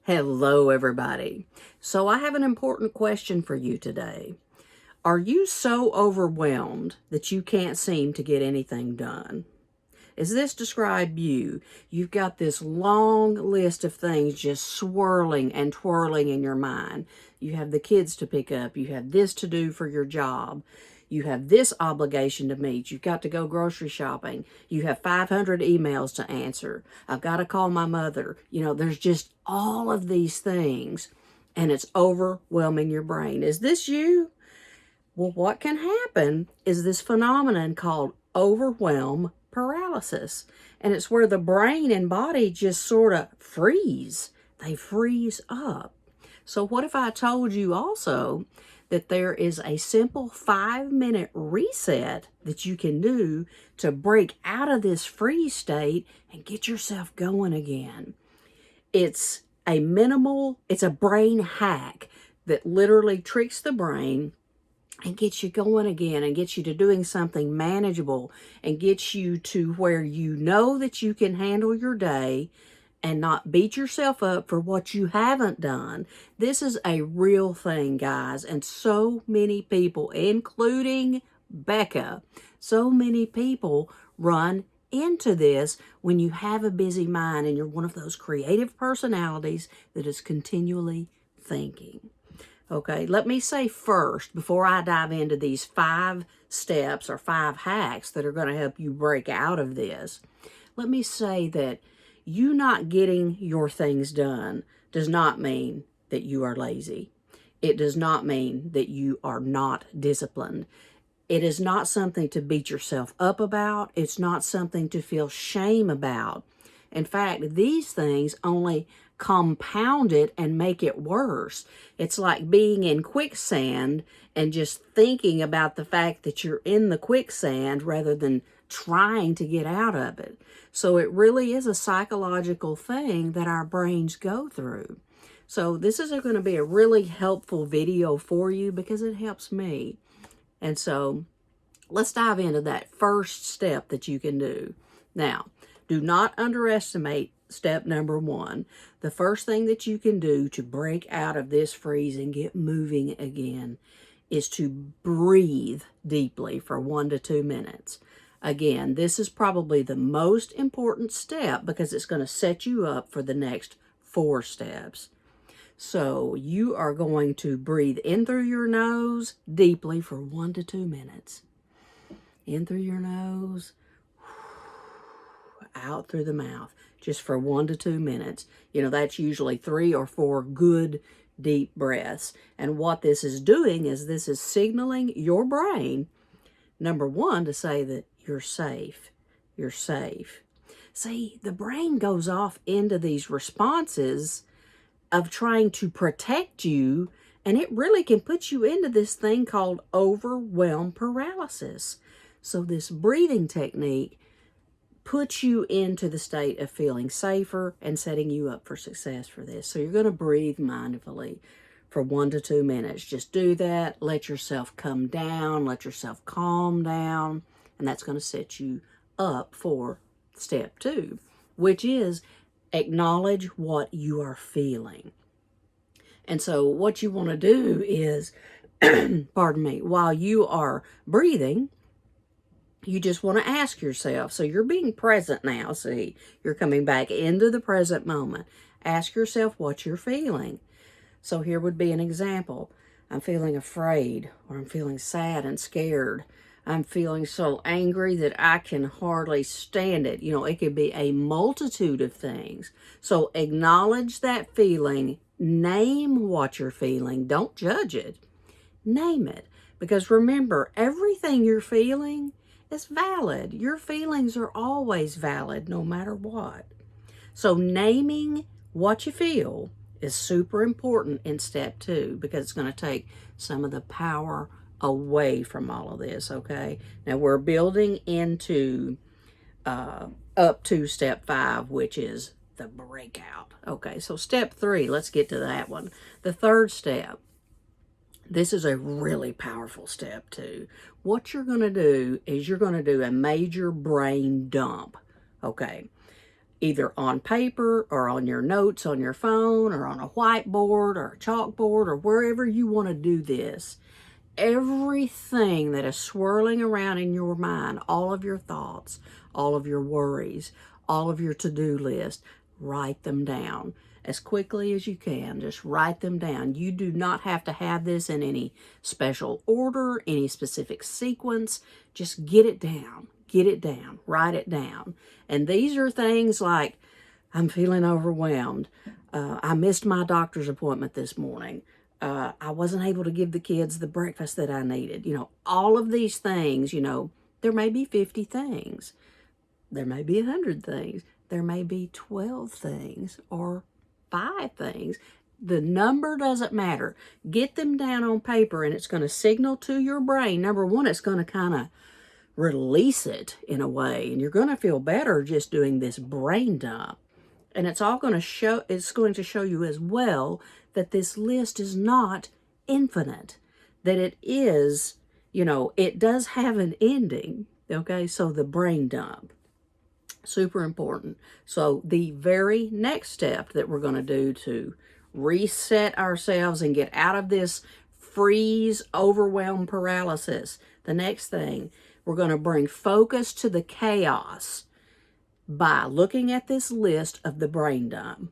Hello, everybody. So I have an important question for you today. Are you so overwhelmed that you can't seem to get anything done? Does this describe you? You've got this long list of things just swirling and twirling in your mind. You have the kids to pick up. You have this to do for your job. You have this obligation to meet. You've got to go grocery shopping. You have 500 emails to answer. I've got to call my mother. There's just all of these things, and it's overwhelming your brain. Is this you? Well, what can happen is this phenomenon called overwhelm paralysis. And it's where the brain and body just sort of freeze. They freeze up. So what if I told you also that there is a simple 5-minute reset that you can do to break out of this freeze state and get yourself going again? It's a brain hack that literally tricks the brain and gets you going again and gets you to doing something manageable and gets you to where you know that you can handle your day and not beat yourself up for what you haven't done. This is a real thing, guys, and so many people, including Becca, so many people run into this when you have a busy mind and you're one of those creative personalities that is continually thinking. Okay, let me say first, before I dive into these 5 steps or 5 hacks that are going to help you break out of this, let me say that you not getting your things done does not mean that you are lazy. It does not mean that you are not disciplined. It is not something to beat yourself up about. It's not something to feel shame about. In fact, these things only compound it and make it worse. It's like being in quicksand and just thinking about the fact that you're in the quicksand rather than trying to get out of it. So it really is a psychological thing that our brains go through. So this is going to be a really helpful video for you because it helps me. And so let's dive into that first step that you can do. Now, do not underestimate step number 1. The first thing that you can do to break out of this freeze and get moving again is to breathe deeply for 1 to 2 minutes. Again, this is probably the most important step because it's going to set you up for the next 4 steps. So you are going to breathe in through your nose deeply for 1 to 2 minutes. In through your nose, out through the mouth, just for 1 to 2 minutes. That's usually 3 or 4 good deep breaths. And what this is doing is this is signaling your brain, number 1, to say that you're safe. You're safe. See, the brain goes off into these responses of trying to protect you, and it really can put you into this thing called overwhelm paralysis. So this breathing technique puts you into the state of feeling safer and setting you up for success for this. So you're going to breathe mindfully for 1 to 2 minutes. Just do that. Let yourself come down. Let yourself calm down. And that's going to set you up for step 2, which is acknowledge what you are feeling. And so what you want to do is, pardon me, while you are breathing, you just want to ask yourself, so you're being present now, see, you're coming back into the present moment. Ask yourself what you're feeling. So here would be an example. I'm feeling afraid, or I'm feeling sad and scared. I'm feeling so angry that I can hardly stand it. It could be a multitude of things. So acknowledge that feeling. Name what you're feeling. Don't judge it. Name it. Because remember, everything you're feeling is valid. Your feelings are always valid, no matter what. So naming what you feel is super important in step 2 because it's going to take some of the power away from all of this, okay? Now we're building into up to step 5, which is the breakout. Okay, so step 3, let's get to that one. The third step. This is a really powerful step too. What you're going to do is you're going to do a major brain dump. Okay. either on paper or on your notes on your phone or on a whiteboard or a chalkboard or wherever you want to do this. Everything that is swirling around in your mind, all of your thoughts, all of your worries, all of your to-do list, write them down as quickly as you can. Just write them down. You do not have to have this in any special order, any specific sequence. Just get it down. Get it down. Write it down. And these are things like, I'm feeling overwhelmed. I missed my doctor's appointment this morning. I wasn't able to give the kids the breakfast that I needed. You know, all of these things, you know, there may be 50 things. There may be 100 things. There may be 12 things or 5 things. The number doesn't matter. Get them down on paper and it's going to signal to your brain. Number one, it's going to kind of release it in a way. And you're going to feel better just doing this brain dump. And it's going to show you as well that this list is not infinite. That it is, you know, it does have an ending. Okay, so the brain dump. Super important. So the very next step that we're going to do to reset ourselves and get out of this freeze, overwhelm, paralysis, the next thing, we're going to bring focus to the chaos by looking at this list of the brain dump.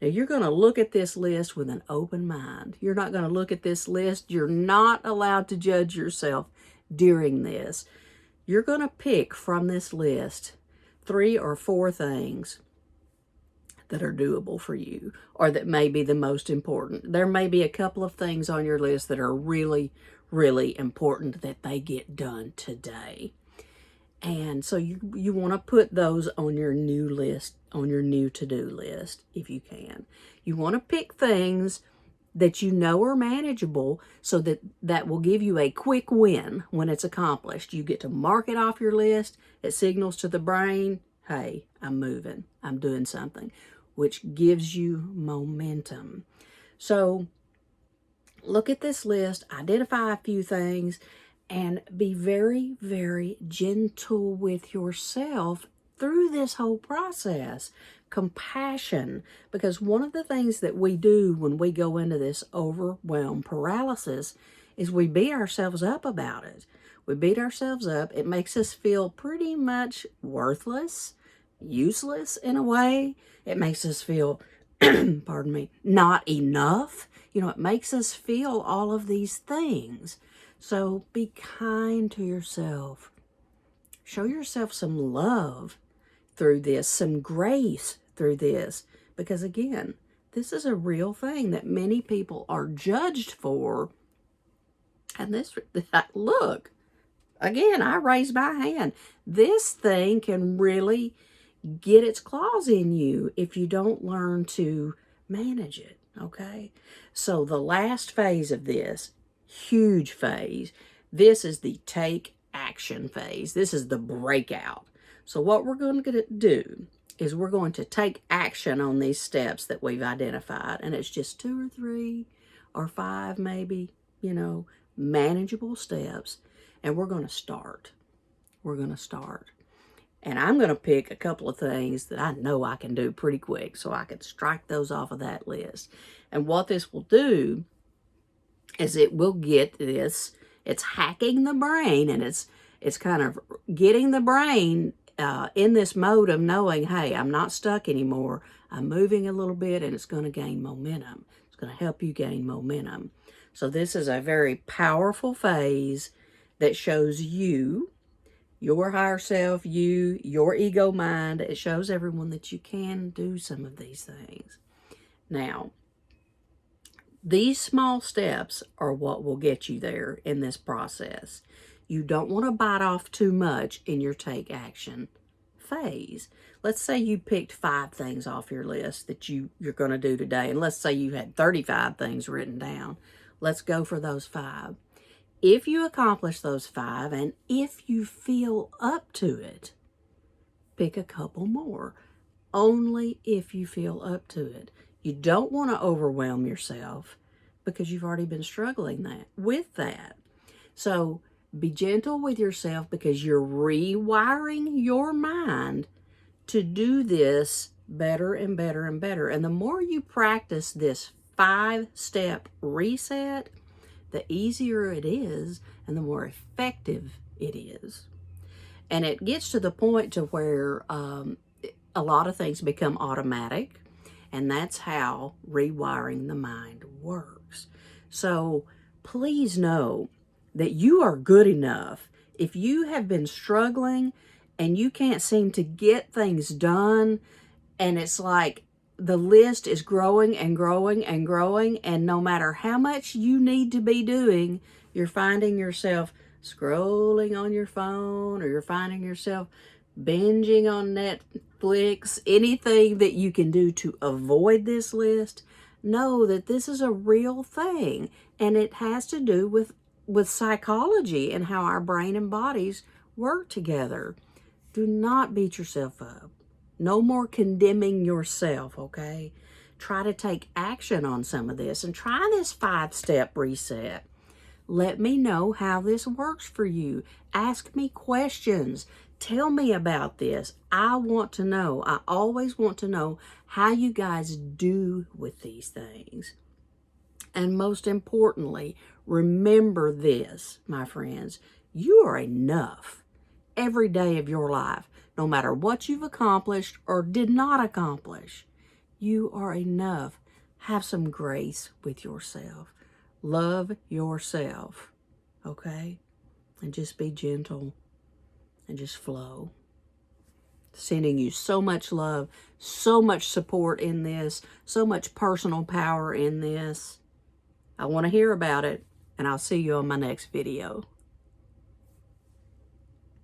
Now, you're going to look at this list with an open mind. You're not going to look at this list. You're not allowed to judge yourself during this. You're going to pick from this list 3 or 4 things that are doable for you or that may be the most important. There may be a couple of things on your list that are really, really important that they get done today. And so you want to put those on your new list, on your new to-do list, if you can. You want to pick things that you know are manageable so that will give you a quick win when it's accomplished. You get to mark it off your list. It signals to the brain, hey, I'm moving, I'm doing something, which gives you momentum. So look at this list, identify a few things, and be very, very gentle with yourself through this whole process. Compassion, because one of the things that we do when we go into this overwhelm paralysis is we beat ourselves up about it. We beat ourselves up. It makes us feel pretty much worthless, useless in a way. It makes us feel, pardon me, not enough. You know, it makes us feel all of these things. So be kind to yourself. Show yourself some love through this, some grace through this. Because again, this is a real thing that many people are judged for. And this, look, again, I raise my hand. This thing can really get its claws in you if you don't learn to manage it, okay? So the last phase of this, huge phase, this is the take action phase. This is the breakout. So what we're going to do is we're going to take action on these steps that we've identified. And it's just 2 or 3 or 5 maybe, you know, manageable steps. And we're going to start. We're going to start. And I'm going to pick a couple of things that I know I can do pretty quick so I can strike those off of that list. And what this will do is it will get this, it's hacking the brain, and it's kind of getting the brain in this mode of knowing, hey, I'm not stuck anymore. I'm moving a little bit, and it's going to gain momentum. It's going to help you gain momentum. So this is a very powerful phase that shows you, your higher self, you, your ego mind. It shows everyone that you can do some of these things. Now, these small steps are what will get you there in this process. You don't want to bite off too much in your take action phase. Let's say you picked 5 things off your list that you're going to do today. And let's say you had 35 things written down. Let's go for those 5. If you accomplish those 5 and if you feel up to it, pick a couple more. Only if you feel up to it. You don't want to overwhelm yourself because you've already been struggling with that. So be gentle with yourself because you're rewiring your mind to do this better and better and better. And the more you practice this 5-step reset, the easier it is and the more effective it is. And it gets to the point to where a lot of things become automatic, and that's how rewiring the mind works. So please know that you are good enough. If you have been struggling and you can't seem to get things done, and it's like the list is growing and growing and growing, and no matter how much you need to be doing, you're finding yourself scrolling on your phone, or you're finding yourself binging on Netflix, anything that you can do to avoid this list, know that this is a real thing, and it has to do with psychology and how our brain and bodies work together. Do not beat yourself up. No more condemning yourself, okay? Try to take action on some of this and try this 5-step reset. Let me know how this works for you. Ask me questions. Tell me about this. I want to know. I always want to know how you guys do with these things. And most importantly, remember this, my friends. You are enough every day of your life, no matter what you've accomplished or did not accomplish. You are enough. Have some grace with yourself. Love yourself, okay? And just be gentle and just flow. Sending you so much love, so much support in this, so much personal power in this. I want to hear about it, and I'll see you on my next video.